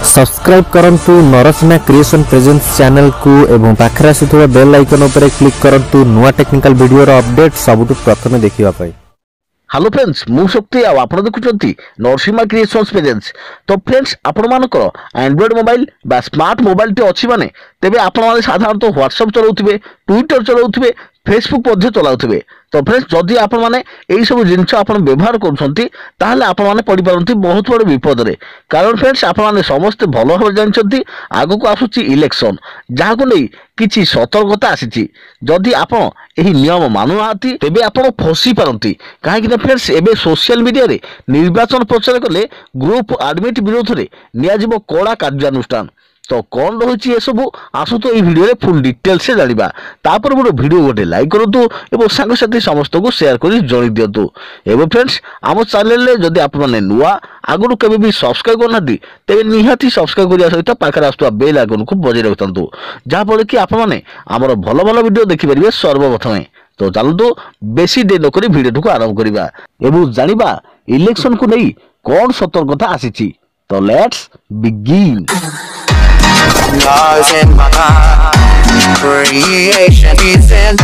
Subscribe करंतु Narasimha creation presence channel को एवं पाखरे आସୁଥିବା बेल आइकन उपरे क्लिक करंतु नुआ टेक्निकल वीडियो रो अपडेट सबुठ प्रथमे देखिबा पई। हेलो फ्रेंड्स मु शक्ति आप देखुं नरसिंहा क्रिएशन्स प्रेजेंस। तो फ्रेंड्स आपण मानकर एंड्रॉइड मोबाइल बा स्मार्ट मोबाइल टे अच्छी माने तेबे आपण माने साधारणतः व्हाट्सएप चलाउथिबे, ट्विटर चलाउथिबे, फेसबुक मध्य चलाउथिबे। तो फ्रेंड्स जदि आपण माने एई सब जिंस आपण व्यवहार करछंती ताहले आपण माने पड़ी पारंती बहुत बड़ विपद रे। कारण फ्रेंड्स आपण माने समस्त भलो भाव जानछंती आगु को आसुची इलेक्शन जहा को नै किछि सतर्कता आसीची। जदि आपण एही नियम मानु नाती तेबे आपण फसी पारंती। काहे कि फ्रेंड्स एबे सोशल मीडिया रे निर्वाचन प्रचार कले ग्रुप एडमिट विरोध रे निया जिवो कोड़ा कार्यानुष्ठान। तो कौन रही ये सब आसु तो ये वीडियो रे फुल डिटेल से जानिबा। तापर मोर वीडियो गोटे लाइक करतु एवं सांग साथी समस्त को शेयर करी जणी दियतु। एवं फ्रेंड्स आम चैनल रे जदि आप माने नुआ आगु केबे भी सब्सक्राइब करनाती तेबे निहाती सब्सक्राइब करिया सहित पाखरे आसुवा बेल आइकन को बजाय रखतंतु जहा फल कि आप माने हमर भलो भलो वीडियो देखि परिबे सर्वप्रथमे। तो चलतु बेसी डे नकरी वीडियो को आरंभ करिबा एवं जानिबा इलेक्शन को नै कोन सतर्कता आसीची। तो let's begin. Lost in my mind, creation is in.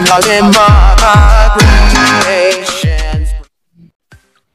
Lost in my mind, creation.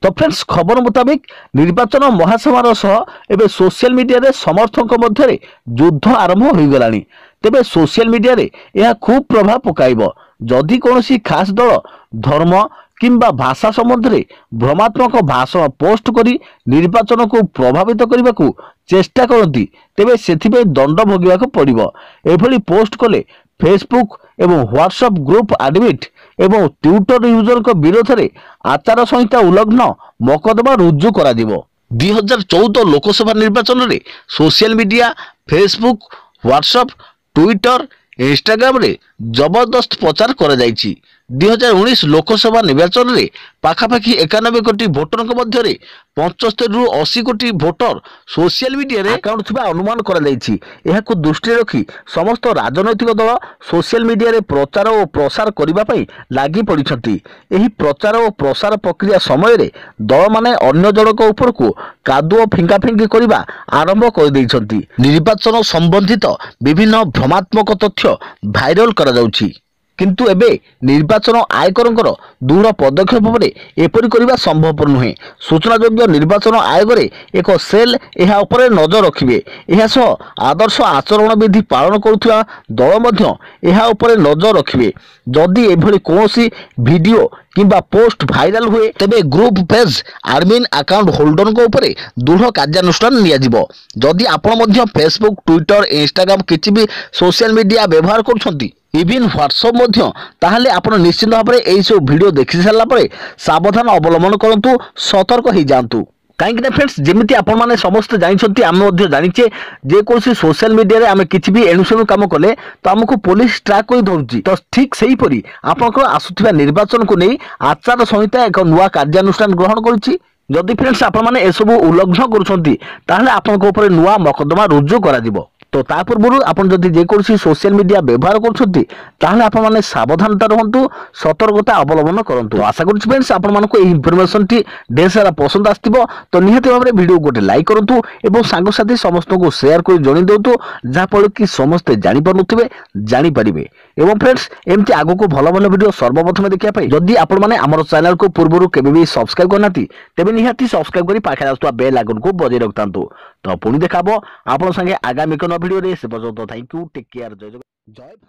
तो फ्रेंड्स खबर मुताबिक निर्वाचन महासमारोह सह एबे सोशल मीडिया रे समर्थक मध्य रे युद्ध आरंभ हो गलानी। तेबे सोशल मीडिया रे यह खूब प्रभाव पकाइबो जदि कोनोसी खास दल धर्म किंबा भाषा संबंध रे भ्रमात्मक भाषण पोस्ट करी निर्वाचन को प्रभावित करने को चेष्टा करती तेबे सेथिबे दंड भोगिबाक पड़िबो। एभली पोस्ट कले फेसबुक एवं व्हाट्सएप ग्रुप एडमिट एवं ट्विटर यूजर को विरोध रे आचार संहिता उल्लंघन मकदमा रुजु करा दिबो। 2014 लोकसभा निर्वाचन रे social media Facebook WhatsApp Twitter Instagram रे जबरदस्त प्रचार करा जायछि। 2019 लोकसभा निर्वाचन रे पाखापाखि 91 कोटी भोटर मध्य 75 रु 80 कोटी भोटर सोशल मीडिया रे अकाउंट थिबा अनुमान करा जायछि। एहाकु दृष्टि रखी समस्त राजनैतिक दल सोशल मीडिया रे प्रचार और प्रसार करिबा पई लागि पड़िछंती। एही प्रचार और प्रसार प्रक्रिया समय रे दल माने अन्य जणक ऊपर को कादुओ फिंगा फिंगी करिबा आरंभ कर दैछंती। निर्वाचन संबंधित विभिन्न भ्रमात्मक तथ्य भाइरल करा जाउछि। किंतु एबे निर्वाचन आयोगरंकर दृढ़ पदक्षेप पर एपरि करिबा संभव नुहे। सूचनायोग्य निर्वाचन आयोग रे एक सेल एहा उपरे नजर रखिबे। एहा सह आदर्श आचरण विधि पालन करुथिबा दल मध्य एहा उपरे नजर रखिबे। जदि एभली कोनोसी वीडियो किंबा पोस्ट भाइरल हुए तेबे group page admin account holder को ऊपर दृढ़ कार्यानुष्ठान निया जिवो। जदि आपण मध्य फेसबुक ट्विटर इंस्टाग्राम किछि भी सोशल मीडिया व्यवहार करूछंती इवन व्हाट्सएप मध्य ताहले आपण निश्चित भाव में एई सब वीडियो देखि सारला परे सावधान अवलंबन करंतु, सतर्क हो जांतु। कहीं फ्रेंड्स जमी आपण मैंने समस्त जानते आम जाचे जेकोसी सोशल मीडिया रे आम किसी भी एणुसेणु काम कले तो आमको पुलिस ट्रैक कर धरुची। तो ठीक से हीपरी आपंकर आसुथिबा निर्वाचन को नहीं आचार संहिता एक नुआ कार्यानुष्ठान ग्रहण करुच्ची। जदि फ्रेंड्स आपण मैंने एसबू उल्लंघन करुछंती ताहले आपनक ऊपर नुआ मकदमा रुजु करा दिबो। तो ता पूर्व आपण जदि जेकोसी सोशल मीडिया व्यवहार करछंती ताहले आपण माने सावधानता रहंतु, सतर्कता अवलंबन करंतु। आशा करूछि फ्रेंड्स आपण मानको एही इंफॉर्मेशन टी ढेर सारा पसंद आस्तिबो। तो निहाती भाबरे वीडियो गोटे लाइक करंतु एवं सांग साथी समस्त को शेयर कर जणी देउतु जा फल कि समस्त जानि पारुथिबे जानि परिबे। एवं फ्रेंड्स एमती आगो को भलो भलो वीडियो सर्वप्रथम देखिया पई जदि आपण माने हमर चैनल को पूर्वरु केबे भी सब्सक्राइब करनाती तेबे निहाती सब्सक्राइब करी पाखे आस्तुवा बेल आइकन को बजाय रखतांतु। तो पुणी देखाबो आपण संगे आगामी कोन वीडियो रे। से पर्यंत थैंक यू, टेक केयर, जय जय भारत।